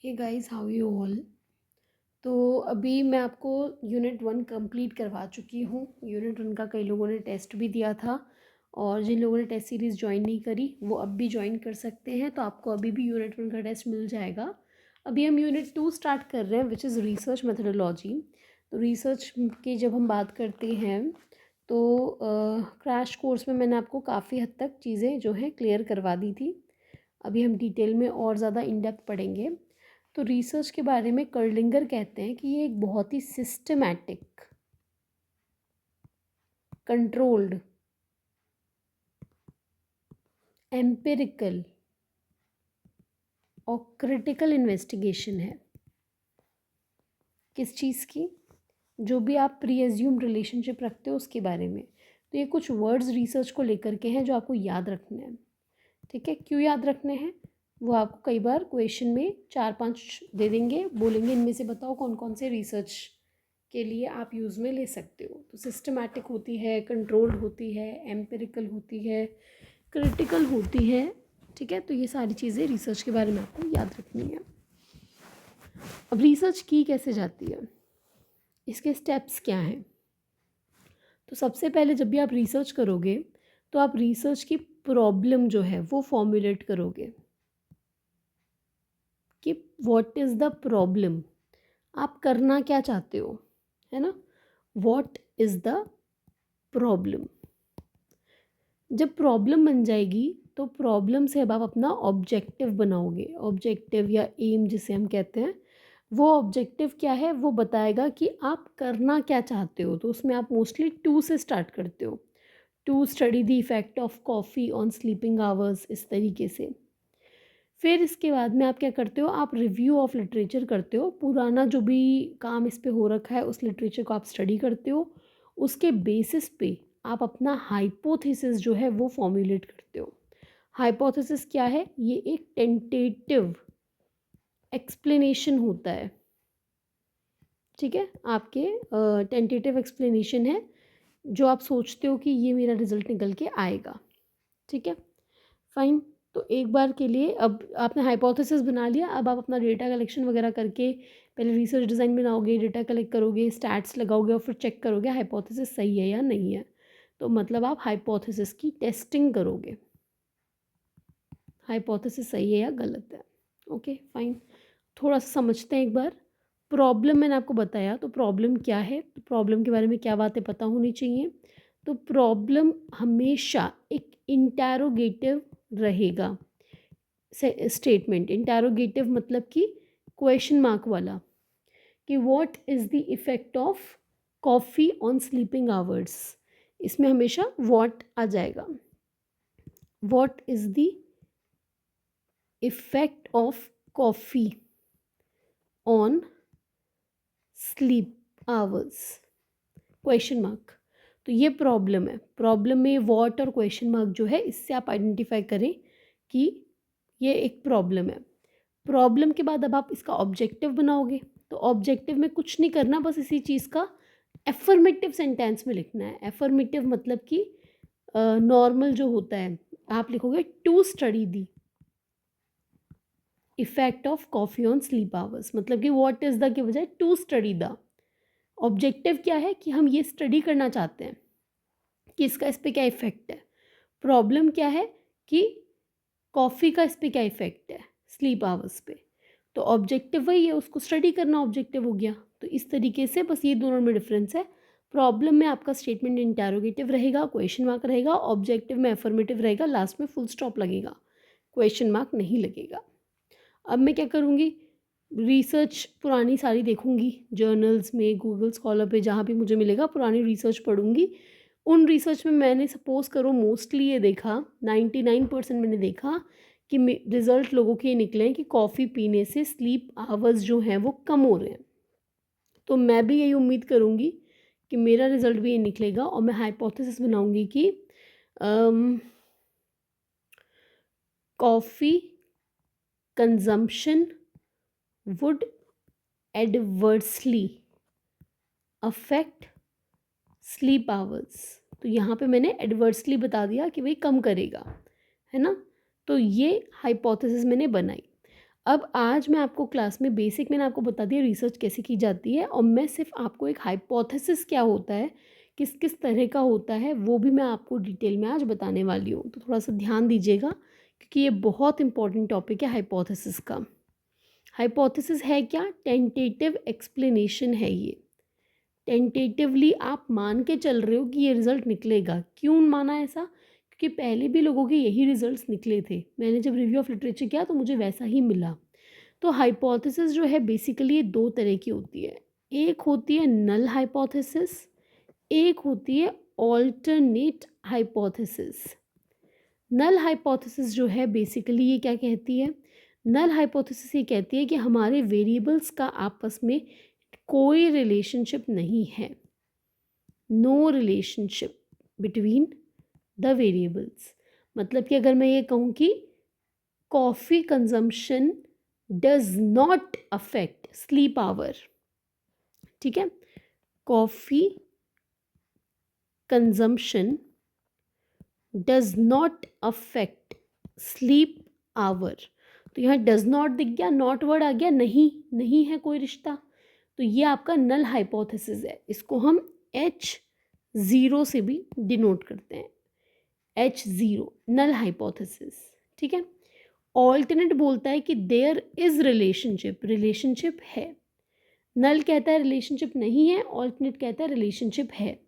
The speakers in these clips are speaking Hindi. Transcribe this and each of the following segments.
Hey guys, how you all. तो अभी मैं आपको यूनिट 1 कंप्लीट करवा चुकी हूँ। यूनिट 1 का कई लोगों ने टेस्ट भी दिया था और जिन लोगों ने टेस्ट सीरीज़ ज्वाइन नहीं करी वो अब भी ज्वाइन कर सकते हैं। तो आपको अभी भी यूनिट 1 का टेस्ट मिल जाएगा। अभी हम यूनिट 2 स्टार्ट कर रहे हैं, विच इज़ रिसर्च मेथडोलॉजी। तो रिसर्च की जब हम बात करते हैं तो क्रैश कोर्स में मैंने आपको काफ़ी हद तक चीज़ें जो हैं क्लियर करवा दी थी। अभी हम डिटेल में और ज़्यादा इन डेप्थ पढ़ेंगे। तो रिसर्च के बारे में कर्लिंगर कहते हैं कि ये एक बहुत ही सिस्टमैटिक, कंट्रोल्ड, एम्पिरिकल और क्रिटिकल इन्वेस्टिगेशन है। किस चीज़ की? जो भी आप प्री एज्यूम रिलेशनशिप रखते हो उसके बारे में। तो ये कुछ वर्ड्स रिसर्च को लेकर के हैं जो आपको याद रखने हैं। ठीक है, क्यों याद रखने हैं वो आपको कई बार क्वेश्चन में 4-5 दे देंगे, बोलेंगे इनमें से बताओ कौन कौन से रिसर्च के लिए आप यूज़ में ले सकते हो। तो सिस्टमैटिक होती है, कंट्रोल्ड होती है, एम्पिरिकल होती है, क्रिटिकल होती है। ठीक है, तो ये सारी चीज़ें रिसर्च के बारे में आपको याद रखनी है। अब रिसर्च की कैसे जाती है, इसके स्टेप्स क्या हैं? तो सबसे पहले जब भी आप रिसर्च करोगे तो आप रिसर्च की प्रॉब्लम जो है वो फॉर्मुलेट करोगे कि व्हाट इज़ द प्रॉब्लम, आप करना क्या चाहते हो, है ना। What is the problem. जब प्रॉब्लम बन जाएगी तो प्रॉब्लम से अब आप अपना ऑब्जेक्टिव बनाओगे। ऑब्जेक्टिव या एम जिसे हम कहते हैं, वो ऑब्जेक्टिव क्या है वो बताएगा कि आप करना क्या चाहते हो। तो उसमें आप मोस्टली 2 से स्टार्ट करते हो। To study the effect of coffee on sleeping hours, इस तरीके से। फिर इसके बाद में आप क्या करते हो, आप रिव्यू ऑफ लिटरेचर करते हो। पुराना जो भी काम इस पे हो रखा है उस लिटरेचर को आप स्टडी करते हो। उसके बेसिस पे आप अपना हाइपोथेसिस जो है वो फॉर्मुलेट करते हो। हाइपोथेसिस क्या है? ये एक टेंटेटिव एक्सप्लेनेशन होता है। ठीक है, आपके टेंटेटिव एक्सप्लेनेशन है जो आप सोचते हो कि ये मेरा रिजल्ट निकल के आएगा। ठीक है, फाइन। तो एक बार के लिए अब आपने हाइपोथेसिस बना लिया, अब आप अपना डेटा कलेक्शन वगैरह करके पहले रिसर्च डिज़ाइन बनाओगे, डेटा कलेक्ट करोगे, स्टैट्स लगाओगे और फिर चेक करोगे हाइपोथेसिस सही है या नहीं है। तो मतलब आप हाइपोथेसिस की टेस्टिंग करोगे, हाइपोथेसिस सही है या गलत है। Okay, fine. थोड़ा सा समझते हैं एक बार। प्रॉब्लम मैंने आपको बताया, तो प्रॉब्लम क्या है, तो प्रॉब्लम के बारे में क्या बातें पता होनी चाहिए। तो प्रॉब्लम हमेशा एक इंटैरोगेटिव रहेगा। स्टेटमेंट इंटैरोगेटिव मतलब कि क्वेश्चन मार्क वाला, कि what is the effect of coffee on sleeping hours. इसमें हमेशा व्हाट आ जाएगा। What is the effect of coffee on sleep hours, question mark. तो ये प्रॉब्लम है। प्रॉब्लम में व्हाट और क्वेश्चन मार्क जो है, इससे आप आइडेंटिफाई करें कि ये एक प्रॉब्लम है। प्रॉब्लम के बाद अब आप इसका ऑब्जेक्टिव बनाओगे। तो ऑब्जेक्टिव में कुछ नहीं करना, बस इसी चीज़ का एफर्मेटिव सेंटेंस में लिखना है। एफर्मेटिव मतलब कि नॉर्मल जो होता है, आप लिखोगे to study the effect of coffee on sleep hours, मतलब कि व्हाट इज़ द के बजाय टू स्टडी द। ऑब्जेक्टिव क्या है कि हम ये स्टडी करना चाहते हैं कि इसका इस पे क्या इफ़ेक्ट है। प्रॉब्लम क्या है कि कॉफ़ी का इस पे क्या इफ़ेक्ट है स्लीप आवर्स पे। तो ऑब्जेक्टिव वही है, उसको स्टडी करना ऑब्जेक्टिव हो गया। तो इस तरीके से बस ये दोनों में डिफरेंस है। प्रॉब्लम में आपका स्टेटमेंट इंटैरोगेटिव रहेगा, क्वेश्चन मार्क रहेगा। ऑब्जेक्टिव में एफर्मेटिव रहेगा, लास्ट में फुल स्टॉप लगेगा, क्वेश्चन मार्क नहीं लगेगा। अब मैं क्या करूँगी, रिसर्च पुरानी सारी देखूँगी, जर्नल्स में, गूगल स्कॉलर पे, जहाँ भी मुझे मिलेगा पुरानी रिसर्च पढ़ूँगी। उन रिसर्च में मैंने सपोज़ करो मोस्टली ये देखा, 99% मैंने देखा कि रिज़ल्ट लोगों के ये निकले हैं कि कॉफ़ी पीने से स्लीप आवर्स जो हैं वो कम हो रहे हैं। तो मैं भी यही उम्मीद करूँगी कि मेरा रिज़ल्ट भी ये निकलेगा और मैं हाइपोथेसिस बनाऊँगी कि coffee consumption would adversely affect sleep hours. तो यहाँ पे मैंने एडवर्सली बता दिया कि भाई कम करेगा, है ना। तो ये हाइपोथेसिस मैंने बनाई। अब आज मैं आपको क्लास में बेसिक मैंने आपको बता दिया रिसर्च कैसे की जाती है, और मैं सिर्फ आपको एक हाइपोथेसिस क्या होता है, किस किस तरह का होता है, वो भी मैं आपको डिटेल में आज बताने वाली हूँ। तो थोड़ा सा ध्यान दीजिएगा क्योंकि ये बहुत इंपॉर्टेंट टॉपिक है हाइपोथेसिस का। हाइपोथेसिस है क्या? टेंटेटिव एक्सप्लेनेशन है ये। टेंटेटिवली आप मान के चल रहे हो कि ये रिज़ल्ट निकलेगा। क्यों माना ऐसा? क्योंकि पहले भी लोगों के यही रिजल्ट्स निकले थे। मैंने जब रिव्यू ऑफ लिटरेचर किया तो मुझे वैसा ही मिला। तो हाइपोथेसिस जो है बेसिकली दो तरह की होती है। एक होती है नल हाइपोथेसिस, एक होती है ऑल्टरनेट हाइपोथेसिस। नल हाइपोथेसिस जो है बेसिकली ये क्या कहती है? नल हाइपोथेसिस ये कहती है कि हमारे वेरिएबल्स का आपस में कोई रिलेशनशिप नहीं है। No relationship between the variables. मतलब कि अगर मैं ये कहूँ कि coffee consumption does not affect sleep hour, ठीक है, coffee consumption does not affect sleep hour, तो यहाँ डज नॉट दिख गया, नॉट वर्ड आ गया, नहीं, नहीं है कोई रिश्ता, तो ये आपका नल हाइपोथेसिस है। इसको हम H0 से भी डिनोट करते हैं, H0 नल हाइपोथेसिस, ठीक है। ऑल्टरनेट बोलता है कि देयर इज रिलेशनशिप, रिलेशनशिप है। नल कहता है रिलेशनशिप नहीं है, ऑल्टरनेट कहता है रिलेशनशिप है,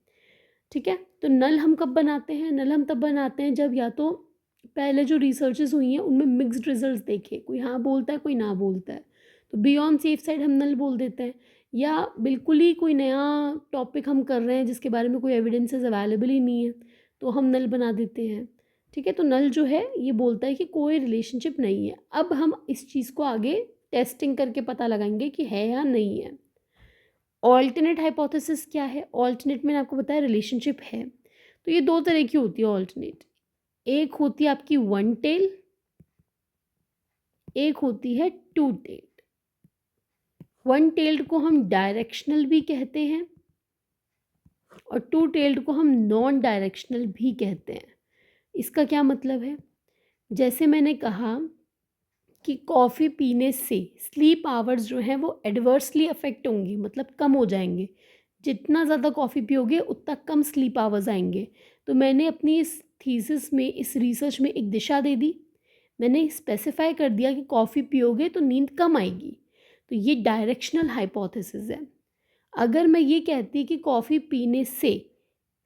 ठीक है। तो नल हम कब बनाते हैं? नल हम तब बनाते हैं जब या तो पहले जो रिसर्चेस हुई हैं उनमें मिक्स्ड रिजल्ट्स देखे, कोई हाँ बोलता है कोई ना बोलता है, तो बी ऑन सेफ साइड हम नल बोल देते हैं। या बिल्कुल ही कोई नया टॉपिक हम कर रहे हैं जिसके बारे में कोई एविडेंसेस अवेलेबल ही नहीं है, तो हम नल बना देते हैं, ठीक है। तो नल जो है ये बोलता है कि कोई रिलेशनशिप नहीं है। अब हम इस चीज़ को आगे टेस्टिंग करके पता लगाएंगे कि है या नहीं है। ऑल्टरनेट हाइपोथेसिस क्या है? ऑल्टरनेट मैंने आपको बताया रिलेशनशिप है। तो ये दो तरह की होती है ऑल्टरनेट। एक होती है आपकी वन टेल, एक होती है टू टेल्ड। वन टेल्ड को हम डायरेक्शनल भी कहते हैं और टू टेल्ड को हम नॉन डायरेक्शनल भी कहते हैं। इसका क्या मतलब है? जैसे मैंने कहा कि कॉफ़ी पीने से स्लीप आवर्स जो हैं वो एडवर्सली अफेक्ट होंगे, मतलब कम हो जाएंगे। जितना ज़्यादा कॉफ़ी पियोगे उतना कम स्लीप आवर्स आएंगे। तो मैंने अपनी इस थीसिस में, इस रिसर्च में एक दिशा दे दी। मैंने स्पेसिफाई कर दिया कि कॉफ़ी पियोगे तो नींद कम आएगी। तो ये डायरेक्शनल हाइपोथेसिस है। अगर मैं ये कहती कि कॉफ़ी पीने से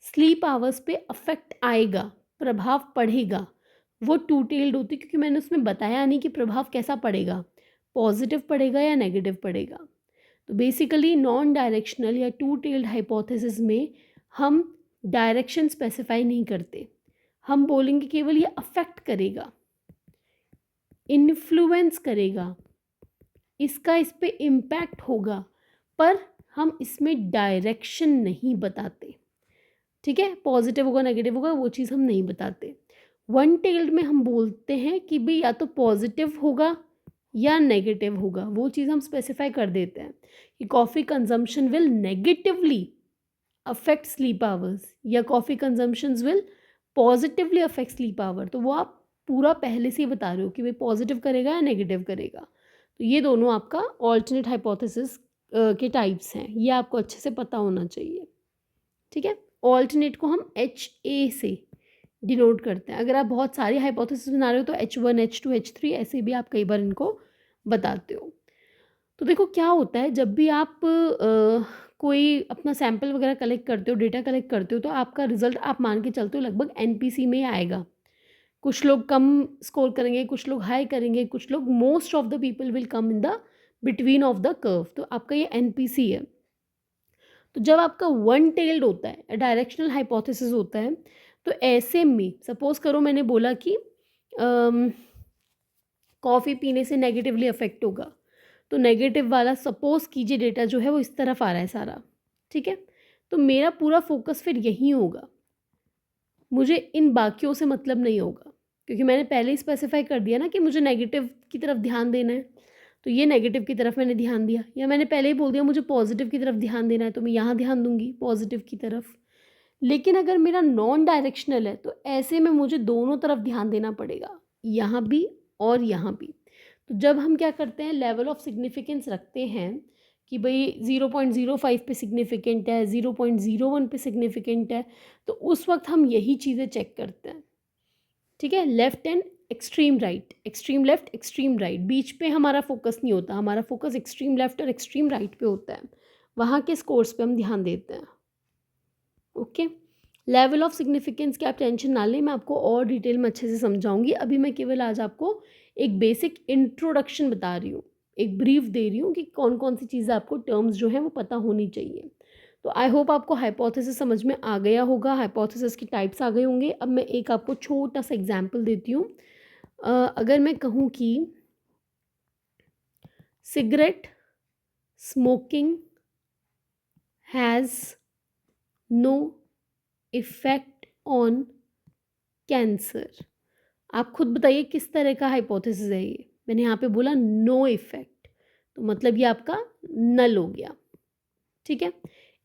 स्लीप आवर्स पे अफेक्ट आएगा, प्रभाव पड़ेगा, वो टू टेल्ड होती, क्योंकि मैंने उसमें बताया नहीं कि प्रभाव कैसा पड़ेगा, पॉजिटिव पड़ेगा या नेगेटिव पड़ेगा। तो बेसिकली नॉन डायरेक्शनल या टू टेल्ड हाइपोथेसिस में हम डायरेक्शन स्पेसिफाई नहीं करते, हम बोलेंगे केवल ये अफेक्ट करेगा, इन्फ्लुएंस करेगा, इसका इस पे इम्पैक्ट होगा, पर हम इसमें डायरेक्शन नहीं बताते, ठीक है। पॉजिटिव होगा नेगेटिव होगा वो चीज़ हम नहीं बताते। वन टेल्ड में हम बोलते हैं कि भाई या तो पॉजिटिव होगा या नेगेटिव होगा, वो चीज़ हम स्पेसिफाई कर देते हैं कि coffee consumption will negatively affect sleep hours या coffee consumptions will positively affect sleep hour. तो वो आप पूरा पहले से ही बता रहे हो कि भाई पॉजिटिव करेगा या नेगेटिव करेगा। तो ये दोनों आपका ऑल्टरनेट हाइपोथेसिस के टाइप्स हैं, ये आपको अच्छे से पता होना चाहिए, ठीक है। ऑल्टरनेट को हम HA से डिनोट करते हैं। अगर आप बहुत सारी हाइपोथेसिस बना रहे हो तो H1 H2 H3 ऐसे भी आप कई बार इनको बताते हो। तो देखो क्या होता है, जब भी आप कोई अपना सैंपल वगैरह कलेक्ट करते हो, डेटा कलेक्ट करते हो, तो आपका रिजल्ट आप मान के चलते हो लगभग NPC में ही आएगा। कुछ लोग कम स्कोर करेंगे, कुछ लोग हाई करेंगे, कुछ लोग, most of the people will come in the between of the curve. तो आपका ये NPC है। तो जब आपका वन टेल्ड होता है, डायरेक्शनल हाइपोथेसिस होता है, तो ऐसे में सपोज करो मैंने बोला कि कॉफ़ी पीने से नेगेटिवली अफेक्ट होगा, तो नेगेटिव वाला सपोज कीजिए डेटा जो है वो इस तरफ आ रहा है सारा, ठीक है। तो मेरा पूरा फोकस फिर यहीं होगा, मुझे इन बाकियों से मतलब नहीं होगा, क्योंकि मैंने पहले ही स्पेसिफाई कर दिया ना कि मुझे नेगेटिव की तरफ ध्यान देना है, तो ये नेगेटिव की तरफ मैंने ध्यान दिया। या मैंने पहले ही बोल दिया मुझे पॉजिटिव की तरफ ध्यान देना है, तो मैं यहाँ ध्यान दूंगी पॉजिटिव की तरफ। लेकिन अगर मेरा नॉन डायरेक्शनल है तो ऐसे में मुझे दोनों तरफ ध्यान देना पड़ेगा, यहाँ भी और यहाँ भी। तो जब हम क्या करते हैं, लेवल ऑफ सिग्निफिकेंस रखते हैं कि भाई 0.05 पे सिग्निफिकेंट है, 0.01 पे सिग्निफिकेंट है, तो उस वक्त हम यही चीज़ें चेक करते हैं। ठीक है, left and extreme right, extreme left extreme right, बीच पे हमारा फोकस नहीं होता, हमारा फोकस एक्सट्रीम लेफ्ट और एक्सट्रीम राइट पे होता है, वहाँ के स्कोर्स पे हम ध्यान देते हैं। ओके, लेवल ऑफ सिग्निफिकेंस की आप टेंशन ना लें, मैं आपको और डिटेल में अच्छे से समझाऊंगी। अभी मैं केवल आज आपको एक बेसिक इंट्रोडक्शन बता रही हूँ, एक ब्रीफ दे रही हूँ कि कौन कौन सी चीज़ें आपको टर्म्स जो हैं वो पता होनी चाहिए। तो आई होप आपको हाइपोथेसिस समझ में आ गया होगा, हाइपोथेसिस की टाइप्स आ गए होंगे। अब मैं एक आपको छोटा सा एग्जाम्पल देती हूँ। अगर मैं कहूँ कि cigarette smoking has no effect on cancer, आप खुद बताइए किस तरह का हाइपोथेसिस है ये। मैंने यहाँ पे बोला नो इफेक्ट, तो मतलब ये आपका नल हो गया। ठीक है,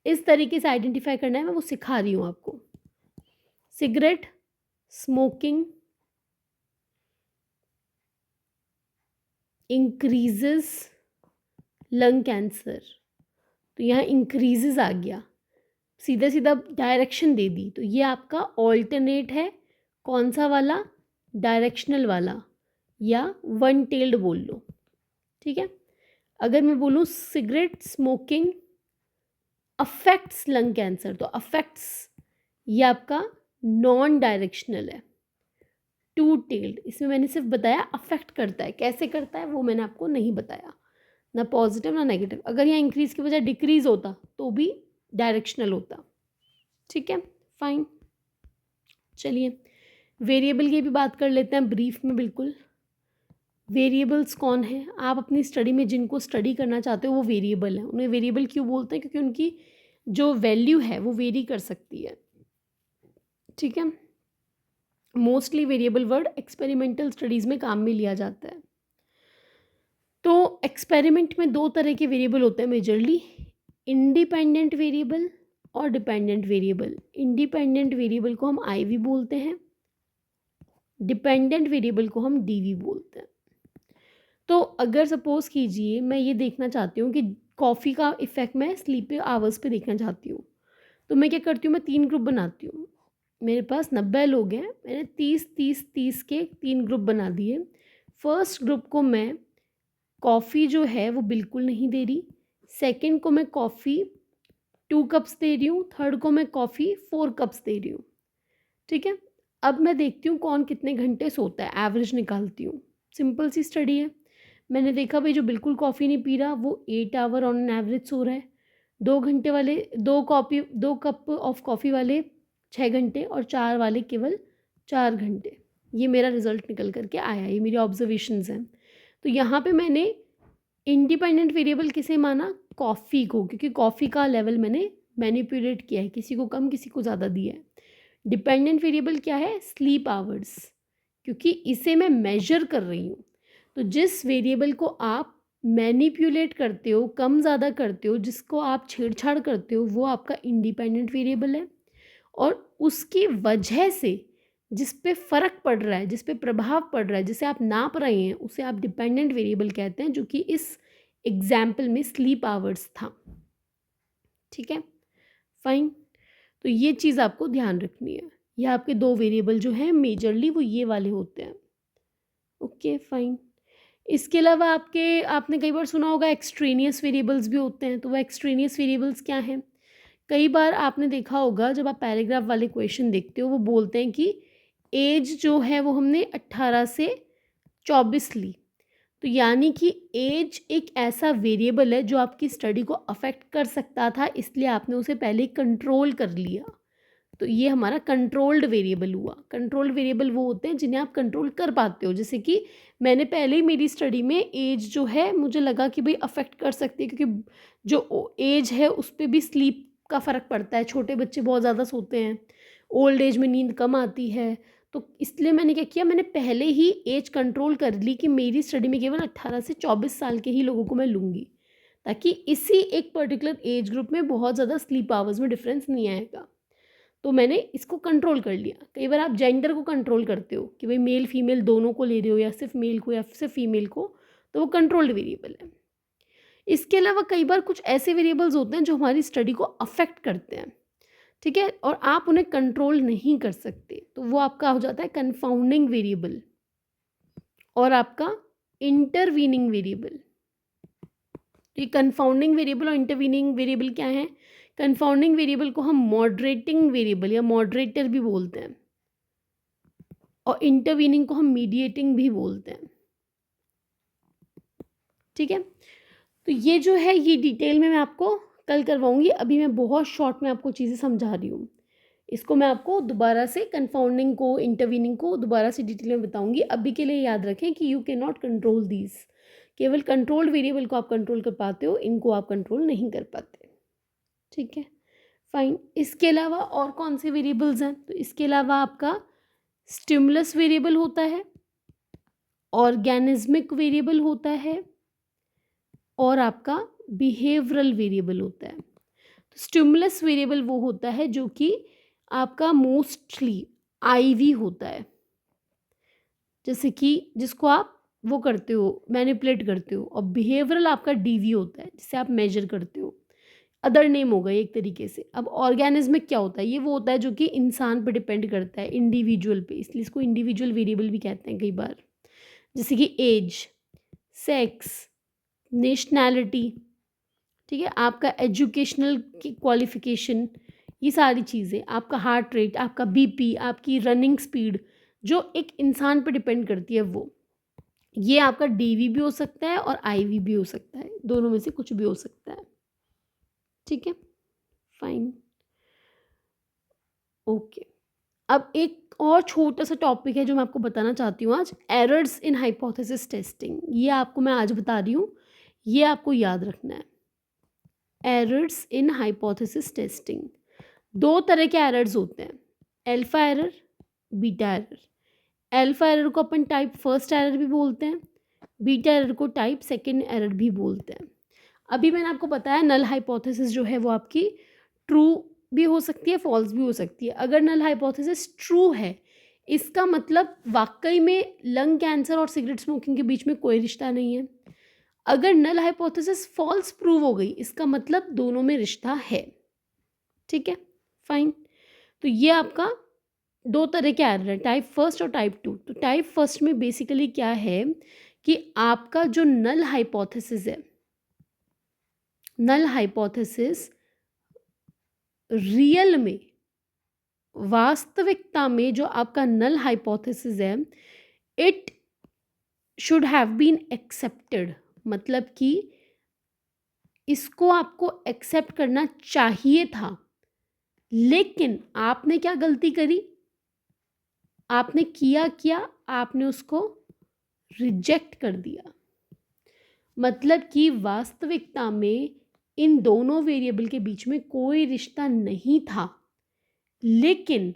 इस तरीके से आइडेंटिफाई करना है, मैं वो सिखा रही हूँ आपको। Cigarette smoking increases lung cancer, तो यहाँ इंक्रीजेस आ गया, सीधा सीधा डायरेक्शन दे दी, तो ये आपका ऑल्टरनेट है। कौन सा वाला, डायरेक्शनल वाला, या वन टेल्ड बोल लो। ठीक है, अगर मैं बोलूँ cigarette smoking affects lung cancer, तो अफेक्ट्स ये आपका नॉन डायरेक्शनल है। टू टेल्ड, इसमें मैंने सिर्फ बताया अफेक्ट करता है, कैसे करता है वो मैंने आपको नहीं बताया, ना पॉजिटिव ना नेगेटिव। अगर यहाँ इंक्रीज की वजह डिक्रीज होता तो भी डायरेक्शनल होता। ठीक है, फाइन। चलिए वेरिएबल की भी बात कर लेते हैं ब्रीफ में। बिल्कुल, वेरिएबल्स कौन है, आप अपनी स्टडी में जिनको स्टडी करना चाहते हो वो वेरिएबल हैं। उन्हें वेरिएबल क्यों बोलते हैं, क्योंकि उनकी जो वैल्यू है वो वेरी कर सकती है। ठीक है, mostly variable word experimental studies में काम में लिया जाता है। तो एक्सपेरिमेंट में दो तरह के वेरिएबल होते हैं मेजरली, इंडिपेंडेंट वेरिएबल और डिपेंडेंट वेरिएबल। इंडिपेंडेंट वेरिएबल को हम IV बोलते हैं, डिपेंडेंट वेरिएबल को हम DV बोलते हैं। तो अगर सपोज कीजिए मैं ये देखना चाहती हूँ कि कॉफ़ी का इफ़ेक्ट मैं स्लीपिंग आवर्स पे देखना चाहती हूँ, तो मैं क्या करती हूँ, मैं 3 ग्रुप बनाती हूँ। मेरे पास 90 लोग हैं, मैंने 30 के 3 ग्रुप बना दिए। फर्स्ट ग्रुप को मैं कॉफ़ी जो है वो बिल्कुल नहीं दे रही, सेकंड को मैं कॉफ़ी 2 कप्स दे रही हूँ, थर्ड को मैं कॉफ़ी 4 कप्स दे रही हूँ। ठीक है, अब मैं देखती हूँ कौन कितने घंटे सोता है, एवरेज निकालती हूँ। सिंपल सी स्टडी है। मैंने देखा भाई जो बिल्कुल कॉफ़ी नहीं पी रहा वो 8 आवर ऑन एन एवरेज सो रहा है, 2 घंटे वाले 2 कप ऑफ कॉफ़ी वाले 6 घंटे, और 4 वाले केवल 4 घंटे। ये मेरा रिजल्ट निकल करके आया, ये मेरी ऑब्जर्वेशंस हैं। तो यहाँ पे मैंने इंडिपेंडेंट वेरिएबल किसे माना, कॉफ़ी को, क्योंकि कॉफ़ी का लेवल मैंने मैनिपुलेट किया है, किसी को कम किसी को ज़्यादा दिया है। डिपेंडेंट वेरिएबल क्या है, स्लीप आवर्स, क्योंकि इसे मैं मेजर कर रही हूँ। तो जिस वेरिएबल को आप मैनिपुलेट करते हो, कम ज़्यादा करते हो, जिसको आप छेड़छाड़ करते हो, वो आपका इंडिपेंडेंट वेरिएबल है। और उसकी वजह से जिस पे फ़र्क पड़ रहा है, जिस पे प्रभाव पड़ रहा है, जिसे आप नाप रहे हैं, उसे आप डिपेंडेंट वेरिएबल कहते हैं, जो कि इस एग्जाम्पल में स्लीप आवर्स था। ठीक है, फाइन। तो ये चीज़ आपको ध्यान रखनी है। ये आपके 2 वेरिएबल जो हैं मेजरली वो ये वाले होते हैं। Okay, fine. इसके अलावा आपने कई बार सुना होगा एक्सट्रेनियस वेरिएबल्स भी होते हैं। तो वो एक्सट्रेनियस वेरिएबल्स क्या हैं, कई बार आपने देखा होगा जब आप पैराग्राफ वाले क्वेश्चन देखते हो, वो बोलते हैं कि एज जो है वो हमने 18 से 24 ली। तो यानी कि एज एक ऐसा वेरिएबल है जो आपकी स्टडी को अफेक्ट कर सकता था, इसलिए आपने उसे पहले कंट्रोल कर लिया। तो ये हमारा कंट्रोल्ड वेरिएबल हुआ। कंट्रोल्ड वेरिएबल वो होते हैं जिन्हें आप कंट्रोल कर पाते हो, जैसे कि मैंने पहले ही मेरी स्टडी में एज जो है मुझे लगा कि भाई अफेक्ट कर सकती है, क्योंकि जो एज है उस पर भी स्लीप का फ़र्क पड़ता है। छोटे बच्चे बहुत ज़्यादा सोते हैं, ओल्ड एज में नींद कम आती है, तो इसलिए मैंने क्या किया, मैंने पहले ही एज कंट्रोल कर ली कि मेरी स्टडी में केवल 18 से 24 साल के ही लोगों को मैं लूँगी, ताकि इसी एक पर्टिकुलर एज ग्रुप में बहुत ज़्यादा स्लीप आवर्स में डिफरेंस नहीं आएगा। तो मैंने इसको कंट्रोल कर लिया। कई बार आप जेंडर को कंट्रोल करते हो कि भाई मेल फीमेल दोनों को ले रहे हो, या सिर्फ मेल को या सिर्फ फीमेल को, तो वो कंट्रोल्ड वेरिएबल है। इसके अलावा कई बार कुछ ऐसे वेरिएबल्स होते हैं जो हमारी स्टडी को अफेक्ट करते हैं, ठीक है, और आप उन्हें कंट्रोल नहीं कर सकते, तो वो आपका हो जाता है कंफाउंडिंग वेरिएबल और आपका इंटरवीनिंग वेरिएबल। ये कंफाउंडिंग वेरिएबल और इंटरवीनिंग वेरिएबल क्या है? कंफाउंडिंग वेरिएबल को हम मॉडरेटिंग वेरिएबल या मॉडरेटर भी बोलते हैं और इंटरवीनिंग को हम मीडिएटिंग भी बोलते हैं, ठीक है। तो ये जो है ये डिटेल में मैं आपको कल करवाऊंगी, अभी मैं बहुत शॉर्ट में आपको चीज़ें समझा रही हूँ। इसको मैं आपको दोबारा से कंफाउंडिंग को इंटरवीनिंग को दोबारा से डिटेल में बताऊंगी। अभी के लिए याद रखें कि you can not control these, केवल कंट्रोल्ड वेरिएबल को आप कंट्रोल कर पाते हो, इनको आप कंट्रोल नहीं कर पाते, ठीक है, फाइन। इसके अलावा और कौन से वेरिएबल्स हैं? तो इसके अलावा आपका स्टिमुलस वेरिएबल होता है, ऑर्गेनिज्मिक वेरिएबल होता है और आपका बिहेवियरल वेरिएबल होता है। तो स्टिमुलस वेरिएबल वो होता है जो कि आपका मोस्टली आईवी होता है, जैसे कि जिसको आप वो करते हो, मैनिपुलेट करते हो, और बिहेवियरल आपका डीवी होता है जिसे आप मेजर करते हो, अदर नेम होगा एक तरीके से। अब ऑर्गेनिज्मिक क्या होता है? ये वो होता है जो कि इंसान पर डिपेंड करता है, इंडिविजुअल पे, इसलिए इसको इंडिविजुअल वेरिएबल भी कहते हैं कई बार, जैसे कि एज, सेक्स, नेशनैलिटी, ठीक है, आपका एजुकेशनल क्वालिफिकेशन, ये सारी चीज़ें, आपका हार्ट रेट, आपका बीपी, आपकी रनिंग स्पीड, जो एक इंसान पर डिपेंड करती है वो, ये आपका डीवी भी हो सकता है और आईवी भी हो सकता है, दोनों में से कुछ भी हो सकता है, ठीक है, फाइन, ओके। अब एक और छोटा सा टॉपिक है जो मैं आपको बताना चाहती हूँ आज, एरर्स इन हाइपोथेसिस टेस्टिंग। ये आपको मैं आज बता रही हूँ, ये आपको याद रखना है। एरर्स इन हाइपोथेसिस टेस्टिंग, दो तरह के एरर्स होते हैं, alpha error, beta error. Alpha error को अपन टाइप फर्स्ट एरर भी बोलते हैं, बीटा एरर को टाइप सेकंड एरर भी बोलते हैं। अभी मैंने आपको बताया नल हाइपोथेसिस जो है वो आपकी ट्रू भी हो सकती है, फॉल्स भी हो सकती है। अगर नल हाइपोथेसिस ट्रू है, इसका मतलब वाकई में लंग कैंसर और सिगरेट स्मोकिंग के बीच में कोई रिश्ता नहीं है। अगर नल हाइपोथेसिस फॉल्स प्रूव हो गई, इसका मतलब दोनों में रिश्ता है, ठीक है, फाइन। तो ये आपका दो तरह के एरर है, टाइप फर्स्ट और टाइप टू। तो टाइप फर्स्ट में बेसिकली क्या है कि आपका जो नल हाइपोथेसिस है, नल हाइपोथेसिस रियल में, वास्तविकता में जो आपका नल हाइपोथेसिस है, it should have been accepted, मतलब कि इसको आपको एक्सेप्ट करना चाहिए था, लेकिन आपने क्या गलती करी? आपने क्या आपने उसको रिजेक्ट कर दिया। मतलब कि वास्तविकता में इन दोनों वेरिएबल के बीच में कोई रिश्ता नहीं था, लेकिन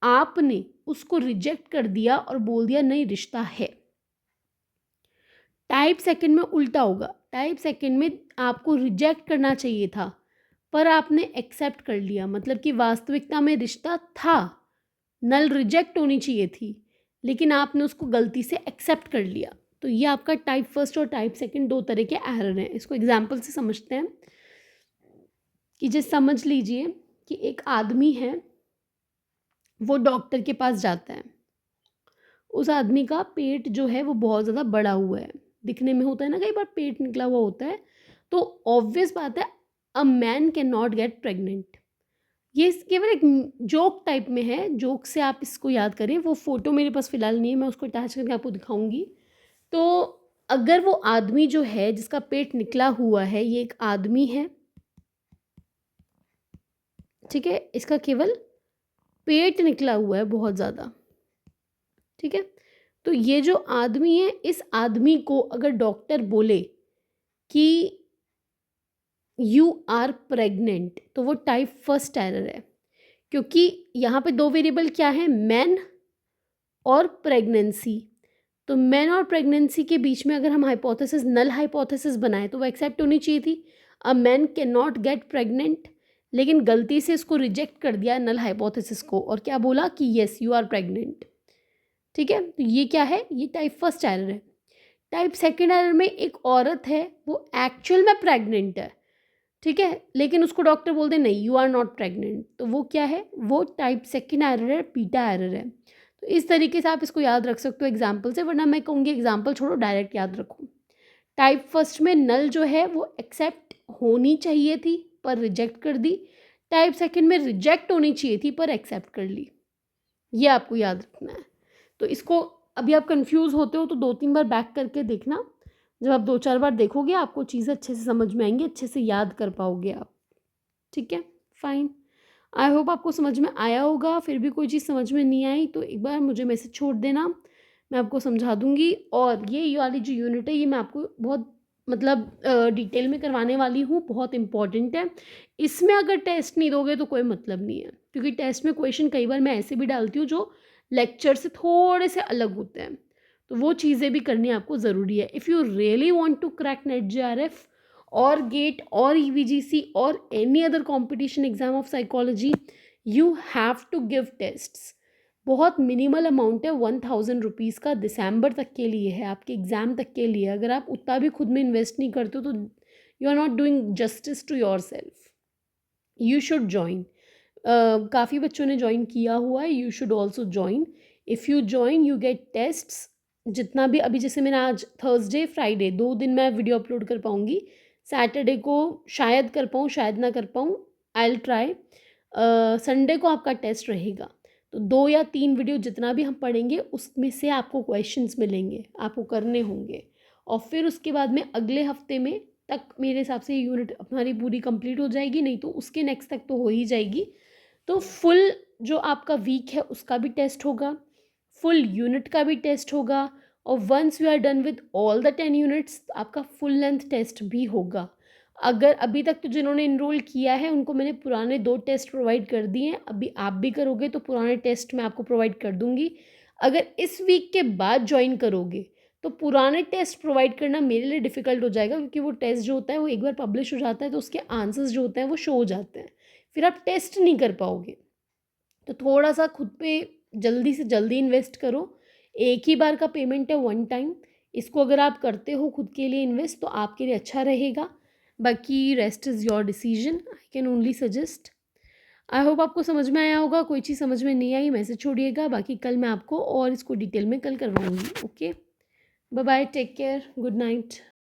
आपने उसको रिजेक्ट कर दिया और बोल दिया नहीं रिश्ता है। टाइप सेकंड में उल्टा होगा, टाइप सेकंड में आपको रिजेक्ट करना चाहिए था पर आपने एक्सेप्ट कर लिया, मतलब कि वास्तविकता में रिश्ता था, नल रिजेक्ट होनी चाहिए थी, लेकिन आपने उसको गलती से एक्सेप्ट कर लिया। तो ये आपका टाइप फर्स्ट और टाइप सेकंड दो तरह के एरर हैं। इसको एग्जाम्पल से समझते हैं कि जैसे समझ लीजिए कि एक आदमी है, वो डॉक्टर के पास जाता है, उस आदमी का पेट जो है वो बहुत ज़्यादा बड़ा हुआ है, दिखने में होता है ना कई बार पेट निकला हुआ होता है, तो ऑब्वियस बात है a man can not get pregnant. ये केवल एक जोक टाइप में है, जोक से आप इसको याद करें। वो फोटो मेरे पास फिलहाल नहीं है, मैं उसको अटैच करके आपको दिखाऊंगी। तो अगर वो आदमी जो है जिसका पेट निकला हुआ है, ये एक आदमी है, ठीक है, इसका केवल पेट निकला हुआ है बहुत ज़्यादा, ठीक है। तो ये जो आदमी है, इस आदमी को अगर डॉक्टर बोले कि यू आर प्रेग्नेंट, तो वो टाइप फर्स्ट एरर है, क्योंकि यहाँ पे दो वेरिएबल क्या है, मैन और प्रेगनेंसी। तो मैन और प्रेगनेंसी के बीच में अगर हम हाइपोथेसिस नल हाइपोथेसिस बनाए तो वो एक्सेप्ट होनी चाहिए थी, a man can not get pregnant, लेकिन गलती से इसको रिजेक्ट कर दिया नल हाइपोथेसिस को और क्या बोला कि येस यू आर प्रेग्नेंट, ठीक है। तो ये क्या है, ये टाइप फर्स्ट एरर है। टाइप सेकेंड एरर में एक औरत है, वो एक्चुअल में प्रेग्नेंट है, ठीक है, लेकिन उसको डॉक्टर बोलते नहीं यू आर नॉट प्रेग्नेंट, तो वो क्या है, वो टाइप सेकेंड एरर है, बीटा एरर है। तो इस तरीके से आप इसको याद रख सकते हो एग्जाम्पल से, वरना मैं कहूँगी एग्जाम्पल छोड़ो, डायरेक्ट याद रखो। टाइप फर्स्ट में नल जो है वो एक्सेप्ट होनी चाहिए थी पर रिजेक्ट कर दी, टाइप सेकंड में रिजेक्ट होनी चाहिए थी पर एक्सेप्ट कर ली। ये आपको याद रखना है। तो इसको अभी आप कंफ्यूज होते हो तो 2-3 बार बैक करके देखना, जब आप 2-4 बार देखोगे आपको चीज़ें अच्छे से समझ में आएंगी, अच्छे से याद कर पाओगे आप। ठीक है, फाइन। आई होप आपको समझ में आया होगा। फिर भी कोई चीज़ समझ में नहीं आई तो एक बार मुझे मैसेज छोड़ देना, मैं आपको समझा दूंगी। और ये वाली जो यूनिट है ये मैं आपको बहुत मतलब डिटेल में करवाने वाली हूँ, बहुत इंपॉर्टेंट है। इसमें अगर टेस्ट नहीं दोगे तो कोई मतलब नहीं है, क्योंकि टेस्ट में क्वेश्चन कई बार मैं ऐसे भी डालती हूँ जो लेक्चर से थोड़े से अलग होते हैं, तो वो चीज़ें भी करनी आपको ज़रूरी है। If you really want to crack NET JRF or GATE or EVGC or any other competition exam of psychology, you have to give tests। बहुत मिनिमल अमाउंट है, 1000 रुपीज़ का दिसंबर तक के लिए है, आपके एग्ज़ाम तक के लिए। अगर आप उतना भी खुद में इन्वेस्ट नहीं करते हो तो you are not doing justice to yourself. You should join. काफ़ी बच्चों ने ज्वाइन किया हुआ है, you should also join. If you join you get tests. जितना भी अभी जैसे मैंने आज थर्सडे फ्राइडे 2 दिन मैं वीडियो अपलोड कर पाऊँगी, सैटरडे को शायद कर पाऊँ शायद ना कर पाऊँ, आई विल ट्राई। संडे को आपका टेस्ट रहेगा, तो 2 या 3 वीडियो जितना भी हम पढ़ेंगे उसमें से आपको क्वेश्चंस मिलेंगे, आपको करने होंगे। और फिर उसके बाद में अगले हफ्ते में तक मेरे हिसाब से यूनिट हमारी पूरी कंप्लीट हो जाएगी, नहीं तो उसके नेक्स्ट तक तो हो ही जाएगी। तो फुल जो आपका वीक है उसका भी टेस्ट होगा, फुल यूनिट का भी टेस्ट होगा, और once you are done with all the 10 units आपका फुल लेंथ टेस्ट भी होगा। अगर अभी तक तो जिन्होंने इनरोल किया है उनको मैंने पुराने 2 टेस्ट प्रोवाइड कर दिए हैं, अभी आप भी करोगे तो पुराने टेस्ट मैं आपको प्रोवाइड कर दूंगी। अगर इस वीक के बाद ज्वाइन करोगे तो पुराने टेस्ट प्रोवाइड करना मेरे लिए डिफ़िकल्ट हो जाएगा, क्योंकि वो टेस्ट जो होता है वो एक बार पब्लिश हो जाता है तो उसके आंसर्स जो होते हैं वो शो हो जाते हैं, फिर आप टेस्ट नहीं कर पाओगे। तो थोड़ा सा खुद पे जल्दी से जल्दी इन्वेस्ट करो। एक ही बार का पेमेंट है, वन टाइम। इसको अगर आप करते हो खुद के लिए इन्वेस्ट तो आपके लिए अच्छा रहेगा, बाकी rest is your decision, I can only suggest. I hope आपको समझ में आया होगा। कोई चीज़ समझ में नहीं आई मैसेज छोड़िएगा, बाकी कल मैं आपको और इसको डिटेल में कल करवाऊँगी। Okay, bye bye, take care, good night.